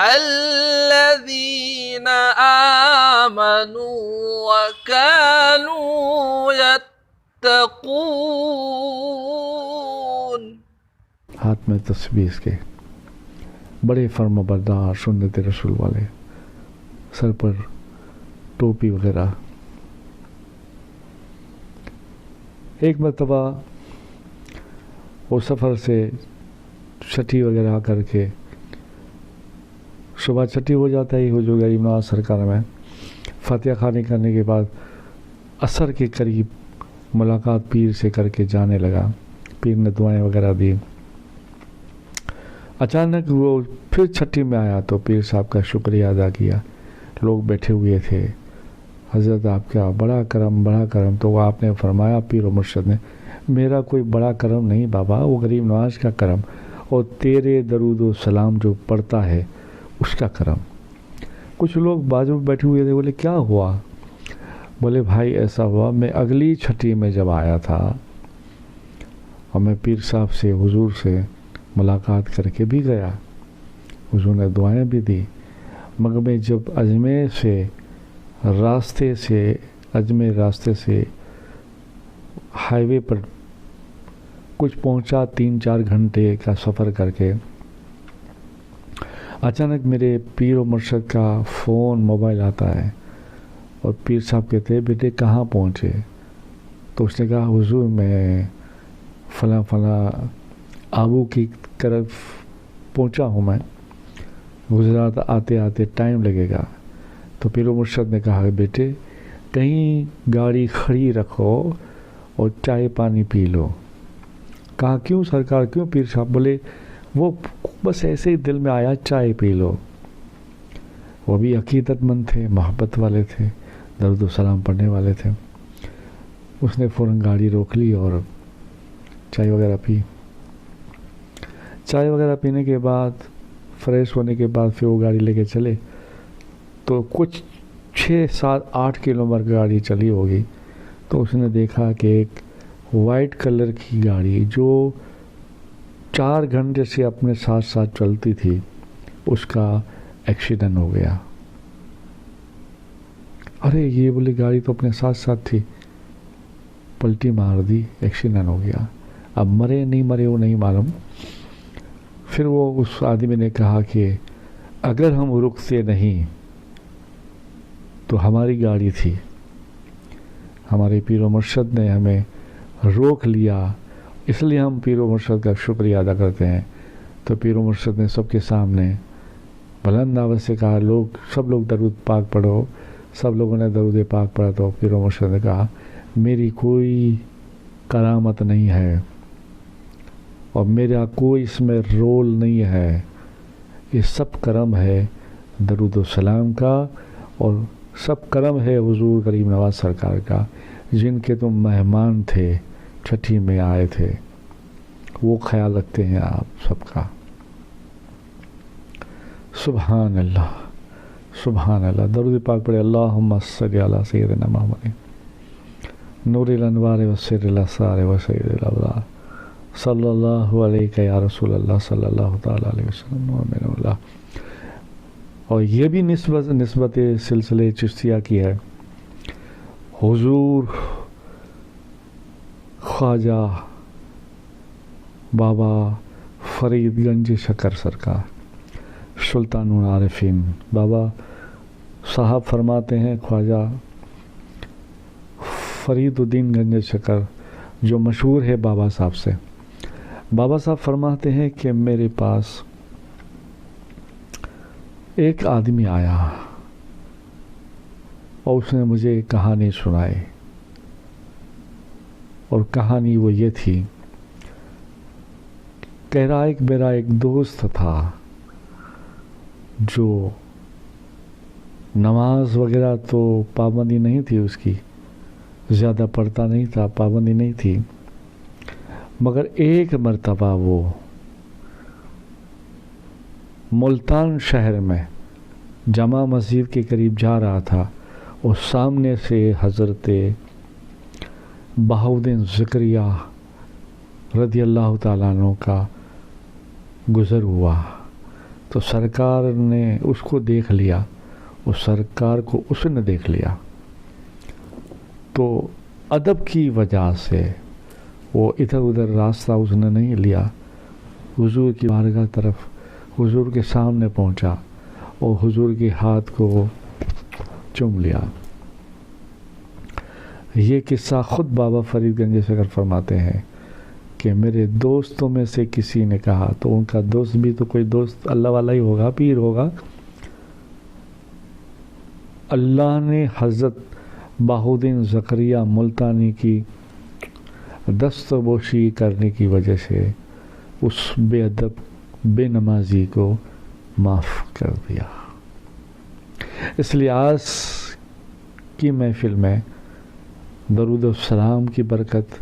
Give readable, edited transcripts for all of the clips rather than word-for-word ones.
الذين آمنوا وكانوا يتقون. ہاتھ میں تسبیح کے بڑے فرمانبردار سنت رسول والے، سر پر ٹوپی وغیرہ. ایک مرتبہ وہ سفر سے چھٹی وغیرہ کر کے صبح چھٹی ہو جاتا ہے حضور غریب نواز سرکار میں. فاتحہ خوانی کرنے کے بعد عصر کے قریب ملاقات پیر سے کر کے جانے لگا. پیر نے دعائیں وغیرہ دی. اچانک وہ پھر چھٹی میں آیا تو پیر صاحب کا شکریہ ادا کیا. لوگ بیٹھے ہوئے تھے. حضرت آپ کا بڑا کرم بڑا کرم. تو وہ آپ نے فرمایا پیر و مرشد نے، میرا کوئی بڑا کرم نہیں بابا، وہ غریب نواز کا کرم اور تیرے درود و سلام جو پڑھتا ہے اس کا کرم. کچھ لوگ بازو میں بیٹھے ہوئے تھے. بولے کیا ہوا؟ بولے بھائی ایسا ہوا، میں اگلی چھٹی میں جب آیا تھا اور میں پیر صاحب سے حضور سے ملاقات کر کے بھی گیا، حضور نے دعائیں بھی دی، مگر میں جب اجمیر راستے سے ہائی وے پر کچھ پہنچا 3-4 گھنٹے کا سفر کر کے، اچانک میرے پیر و مرشد کا فون موبائل آتا ہے اور پیر صاحب کہتے ہیں بیٹے کہاں پہنچے؟ تو اس نے کہا حضور میں فلاں آبو کی طرف پہنچا ہوں، میں گجرات آتے آتے ٹائم لگے گا. تو پیر و مرشد نے کہا بیٹے کہیں گاڑی کھڑی رکھو اور چائے پانی پی لو. کہا کیوں سرکار کیوں؟ پیر صاحب بولے وہ بس ایسے ہی دل میں آیا چائے پی لو. وہ بھی عقیدت مند تھے، محبت والے تھے، درود و سلام پڑھنے والے تھے. اس نے فوراً گاڑی روک لی اور چائے وغیرہ پی. چائے وغیرہ پینے کے بعد فریش ہونے کے بعد پھر وہ گاڑی لے کے چلے. تو کچھ 6-7-8 کلومیٹر گاڑی چلی ہوگی تو اس نے دیکھا کہ ایک وائٹ کلر کی گاڑی جو 4 گھنٹے سے اپنے ساتھ چلتی تھی اس کا ایکسیڈنٹ ہو گیا. ارے یہ بولی گاڑی تو اپنے ساتھ تھی، پلٹی مار دی، ایکسیڈنٹ ہو گیا. اب مرے نہیں مرے وہ نہیں معلوم. پھر وہ اس آدمی نے کہا کہ اگر ہم رکتے نہیں تو ہماری گاڑی تھی، ہمارے پیر و مرشد نے ہمیں روک لیا، اس لیے ہم پیر و مرشد کا شکریہ ادا کرتے ہیں. تو پیر و مرشد نے سب کے سامنے بلند آواز سے کہا سب لوگ درود پاک پڑھو. سب لوگوں نے درود پاک پڑھا. تو پیر و مرشد نے کہا میری کوئی کرامت نہیں ہے اور میرا کوئی اس میں رول نہیں ہے، یہ سب کرم ہے درود و سلام کا اور سب کرم ہے حضور غریب نواز سرکار کا، جن کے تم مہمان تھے، چھٹی میں آئے تھے، وہ خیال رکھتے ہیں آپ سب کا. سبحان اللہ سبحان اللہ. درود پاک پڑھے. اللہم صلی علی سیدنا محمد نور الانوار و سر الاسرار و سید الابرار صلی اللہ علیہ یا رسول اللہ صلی اللہ تعالی علیہ وسلم ومن اللہ. اور یہ بھی نسبت سلسلے چشتیہ کی ہے. حضور خواجہ بابا فرید گنج شکر سرکار سلطان العارفین بابا صاحب فرماتے ہیں، خواجہ فرید الدین گنج شکر جو مشہور ہے بابا صاحب سے، بابا صاحب فرماتے ہیں کہ میرے پاس ایک آدمی آیا اور اس نے مجھے کہانی سنائی، اور کہانی وہ یہ تھی، کہہ رہا ہے کہ میرا ایک دوست تھا جو نماز وغیرہ تو پابندی نہیں تھی اس کی، زیادہ پڑھتا نہیں تھا، پابندی نہیں تھی، مگر ایک مرتبہ وہ ملتان شہر میں جامع مسجد کے قریب جا رہا تھا اور سامنے سے حضرت بہاؤالدین زکریا رضی اللہ تعالیٰ عنہ کا گزر ہوا. تو سرکار نے اس کو دیکھ لیا، اس سرکار کو اس نے دیکھ لیا، تو ادب کی وجہ سے وہ ادھر ادھر راستہ اس نے نہیں لیا، حضور کی بارگاہ طرف حضور کے سامنے پہنچا اور حضور کے ہاتھ کو چوم لیا۔ یہ قصہ خود بابا فرید گنج سگر فرماتے ہیں کہ میرے دوستوں میں سے کسی نے کہا، تو ان کا دوست بھی تو کوئی دوست اللہ والا ہی ہوگا، پیر ہوگا، اللہ نے حضرت بہاؤالدین زکریہ ملتانی کی دستبوشی کرنے کی وجہ سے اس بے ادب بے نمازی کو معاف کر دیا۔ اس لیے آج کی محفل میں درود و سلام کی برکت،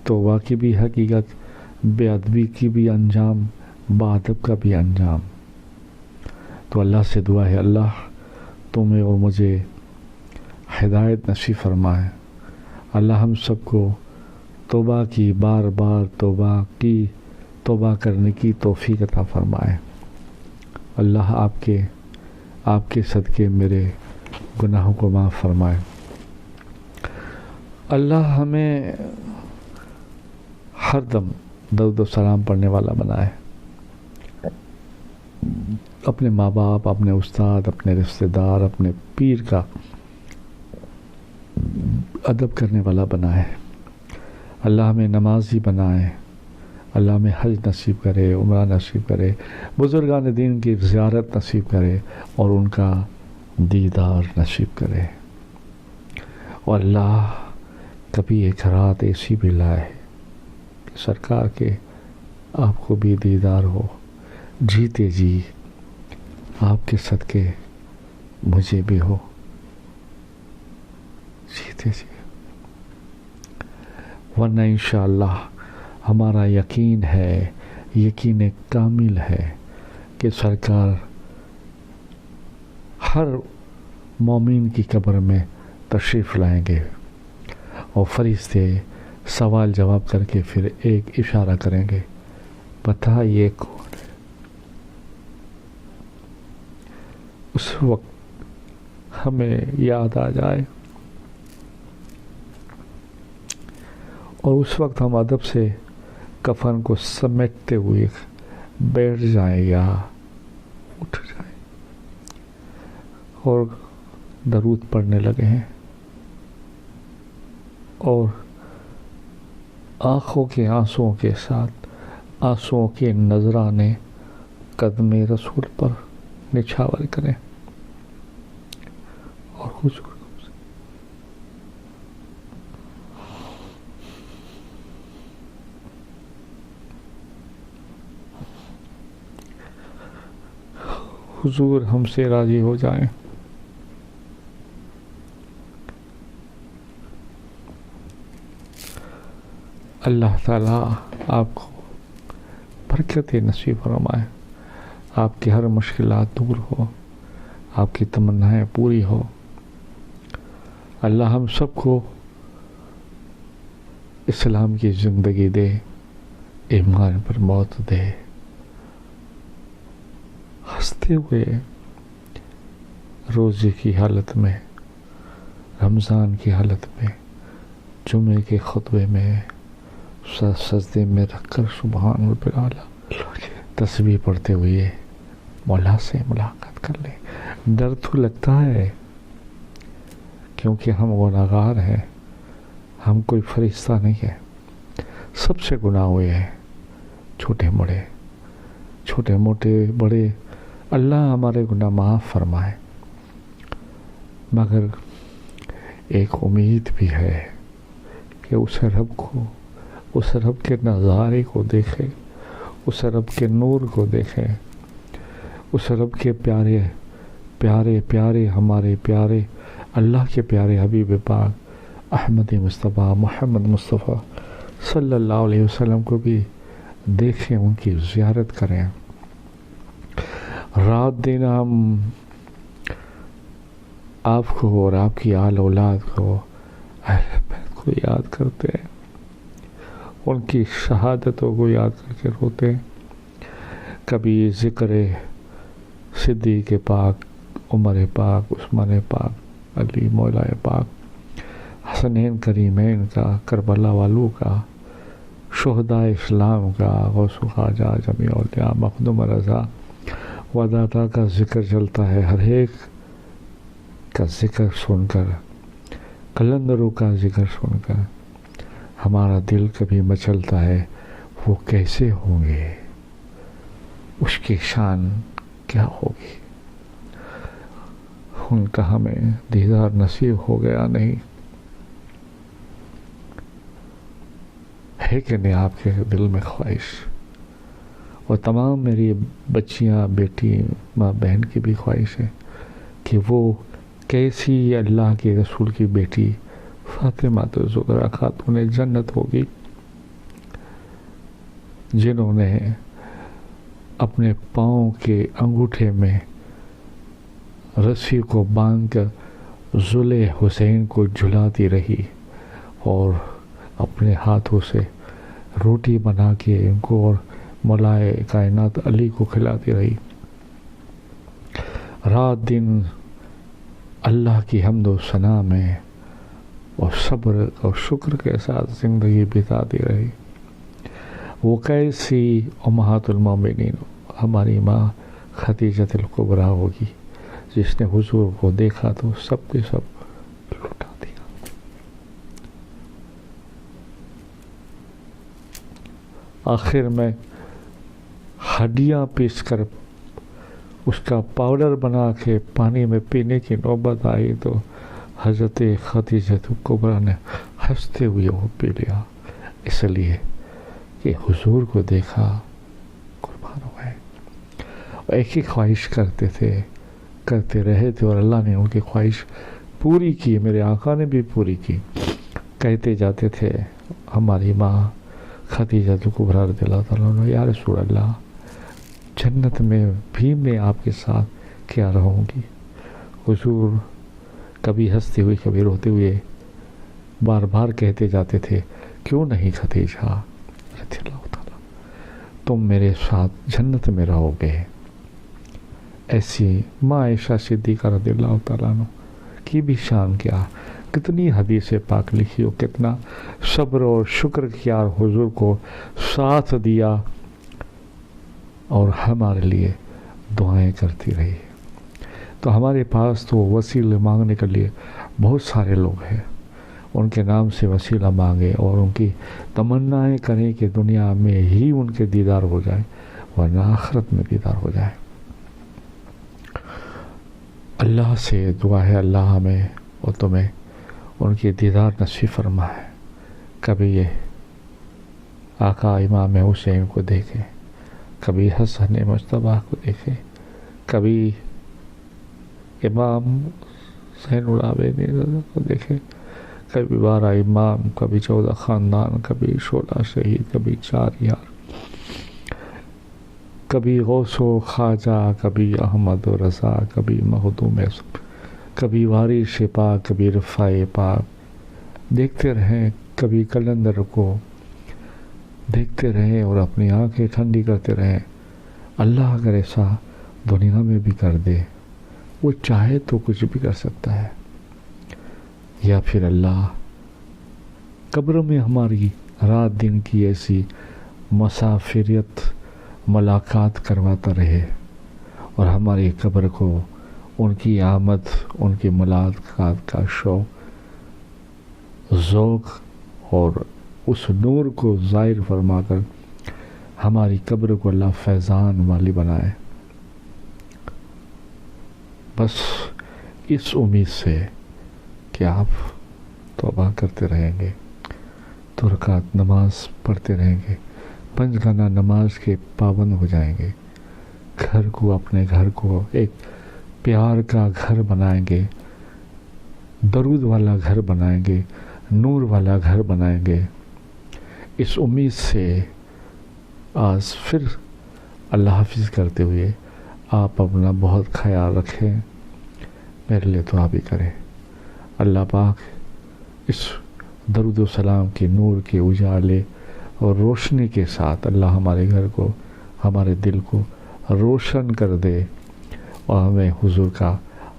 توبہ کی بھی حقیقت، بے ادبی کی بھی انجام، با ادب کا بھی انجام۔ تو اللہ سے دعا ہے اللہ تمہیں اور مجھے ہدایت نصیب فرمائے، اللہ ہم سب کو توبہ کی بار بار توبہ کرنے کی توفیق عطا فرمائے۔ اللہ آپ کے صدقے میرے گناہوں کو معاف فرمائے۔ اللہ ہمیں ہر دم درود و سلام پڑھنے والا بنائے، اپنے ماں باپ، اپنے استاد، اپنے رشتہ دار، اپنے پیر کا ادب کرنے والا بنائے۔ اللہ ہمیں نمازی بنائے، اللہ ہمیں حج نصیب کرے، عمرہ نصیب کرے، بزرگان دین کی زیارت نصیب کرے اور ان کا دیدار نصیب کرے۔ اور اللہ کبھی ایک رات ایسی بھی لائے کہ سرکار کے آپ کو بھی دیدار ہو، جیتے جی آپ کے صدقے مجھے بھی ہو، جیتے جی۔ ورنہ انشاءاللہ ہمارا یقین ہے، یقین کامل ہے کہ سرکار ہر مومن کی قبر میں تشریف لائیں گے اور فرشتے سوال جواب کر کے پھر ایک اشارہ کریں گے، بتا یہ کون ہے۔ اس وقت ہمیں یاد آ جائے اور اس وقت ہم ادب سے کفن کو سمیٹتے ہوئے بیٹھ جائیں یا اٹھ جائیں اور درود پڑھنے لگے ہیں اور آنکھوں کے آنسوؤں کے ساتھ آنسوؤں کے نذرانے قدم رسول پر نچھاور کریں اور حضور حضور ہم سے راضی ہو جائیں۔ اللہ تعالیٰ آپ کو برکت نصیب فرمائے، آپ کی ہر مشکلات دور ہو، آپ کی تمنائیں پوری ہو۔ اللہ ہم سب کو اسلام کی زندگی دے، ایمان پر موت دے، ہنستے ہوئے روزے کی حالت میں، رمضان کی حالت میں، جمعے کے خطبے میں سجدے میں رکھ کر سبحان رب الاعلی تسبیح پڑھتے ہوئے مولا سے ملاقات کر لیں۔ ڈر تو لگتا ہے کیونکہ ہم گناہگار ہیں، ہم کوئی فرشتہ نہیں ہے، سب سے گناہ ہوئے ہیں، چھوٹے موٹے بڑے، اللہ ہمارے گناہ معاف فرمائے۔ مگر ایک امید بھی ہے کہ اس رب کے نظارے کو دیکھے، اس رب کے نور کو دیکھے، اس رب کے پیارے ہمارے پیارے اللہ کے پیارے حبیب پاک احمد مصطفیٰ محمد مصطفیٰ صلی اللہ علیہ وسلم کو بھی دیکھیں، ان کی زیارت کریں۔ رات دن ہم آپ کو اور آپ کی آل اولاد کو، اہل بیت کو یاد کرتے ہیں، ان کی شہادتوں کو یاد کر کے روتے ہیں۔ کبھی ذکر صدیق پاک، عمر پاک، عثمان پاک، علی مولا پاک، حسنین کریمین کا، کربلا والوں کا، شہداء اسلام کا، غوث خواجہ، جمیع اولیاء، مخدوم رضا و داتا کا ذکر چلتا ہے. ہر ایک کا ذکر سن کر، قلندروں کا ذکر سن کر ہمارا دل کبھی مچلتا ہے، وہ کیسے ہوں گے، اس کی شان کیا ہوگی. ان کا ہمیں دیدار نصیب ہو گیا نہیں ہے کہ نہیں آپ کے دل میں خواہش؟ اور تمام میری بچیاں، بیٹی، ماں بہن کی بھی خواہش ہے کہ وہ کیسی اللہ کے رسول کی بیٹی فاطمہ الزہرا خاتون جنت ہوگی، جنہوں نے اپنے پاؤں کے انگوٹھے میں رسی کو باندھ کر ذل حسین کو جھلاتی رہی اور اپنے ہاتھوں سے روٹی بنا کے ان کو اور مولائے کائنات علی کو کھلاتی رہی. رات دن اللہ کی حمد و ثنا میں اور صبر اور شکر کے ساتھ زندگی بتاتی رہی. وہ کیسی امہات المومنین ہماری ماں خدیجہ الکبریٰ ہوگی، جس نے حضور کو دیکھا تو سب کے سب لٹا دیا. آخر میں ہڈیاں پیس کر اس کا پاؤڈر بنا کے پانی میں پینے کی نوبت آئی تو حضرت خدیجہ الکبریٰ نے ہنستے ہوئے وہ پی لیا، اس لیے کہ حضور کو دیکھا، قربان ہوئے. ایک ہی خواہش کرتے رہے تھے اور اللہ نے ان کی خواہش پوری کی، میرے آقا نے بھی پوری کی. کہتے جاتے تھے ہماری ماں خدیجہ الکبریٰ رضی اللہ تعالیٰ عنہ، یا رسول اللہ، جنت میں بھی میں آپ کے ساتھ کیا رہوں گی؟ حضور کبھی ہنستے ہوئے کبھی روتے ہوئے بار بار کہتے جاتے تھے، کیوں نہیں خدیجہ رضی اللہ تعالیٰ، تم میرے ساتھ جنت میں رہو گے. ایسی ماں عائشہ صدیقہ رضی اللہ تعالیٰ عنہ کی بھی شان کیا، کتنی حدیث پاک لکھی اور کتنا صبر اور شکر کیا اور حضور کو ساتھ دیا اور ہمارے لیے دعائیں کرتی رہی. تو ہمارے پاس تو وسیلے مانگنے کے لیے بہت سارے لوگ ہیں، ان کے نام سے وسیلہ مانگے اور ان کی تمنائیں کریں کہ دنیا میں ہی ان کے دیدار ہو جائے ورنہ آخرت میں دیدار ہو جائے. اللہ سے دعا ہے اللہ ہمیں اور تمہیں ان کی دیدار نصیب فرمائے. کبھی یہ آقا امام حسین کو دیکھیں، کبھی حسن مجتبیٰ کو دیکھیں، کبھی امام حسین العابدین کو دیکھیں، کبھی 12 امام، کبھی 14 خاندان، کبھی 16 شہید، کبھی 4 یار، کبھی غوث و خواجہ، کبھی احمد و رضا، کبھی مخدوم، کبھی وارث پاک، کبھی رفاع پاک. دیکھتے رہیں، کبھی کلندر کو دیکھتے رہیں اور اپنی آنکھیں ٹھنڈی کرتے رہیں. اللہ اگر ایسا دنیا میں بھی کر دے، وہ چاہے تو کچھ بھی کر سکتا ہے. یا پھر اللہ قبر میں ہماری رات دن کی ایسی مسافریت ملاقات کرواتا رہے اور ہماری قبر کو ان کی آمد، ان کی ملاقات کا شوق، ذوق اور اس نور کو ظاہر فرما کر ہماری قبر کو اللہ فیضان والی بنائے. بس اس امید سے کہ آپ توبہ کرتے رہیں گے، 2 رکعت نماز پڑھتے رہیں گے، 5 گانا نماز کے پابند ہو جائیں گے، گھر کو، اپنے گھر کو ایک پیار کا گھر بنائیں گے، درود والا گھر بنائیں گے، نور والا گھر بنائیں گے. اس امید سے آج پھر اللہ حافظ کرتے ہوئے آپ اپنا بہت خیال رکھیں، میرے لیے دعا بھی کریں. اللہ پاک اس درود و سلام کے نور کے اجالے اور روشنی کے ساتھ اللہ ہمارے گھر کو، ہمارے دل کو روشن کر دے اور ہمیں حضور کا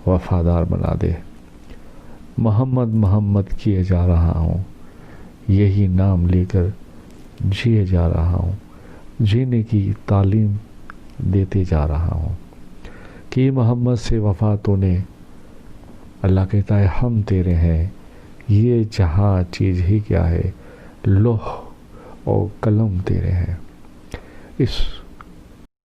وفادار بنا دے۔ محمد محمد کیے جا رہا ہوں، یہی نام لے کر جیے جا رہا ہوں، جینے کی تعلیم دیتے جا رہا ہوں کہ محمد سے وفا تو نے۔ اللہ کہتا ہے ہم تیرے ہیں، یہ جہاں چیز ہی کیا ہے، لوح اور قلم تیرے ہیں۔ اس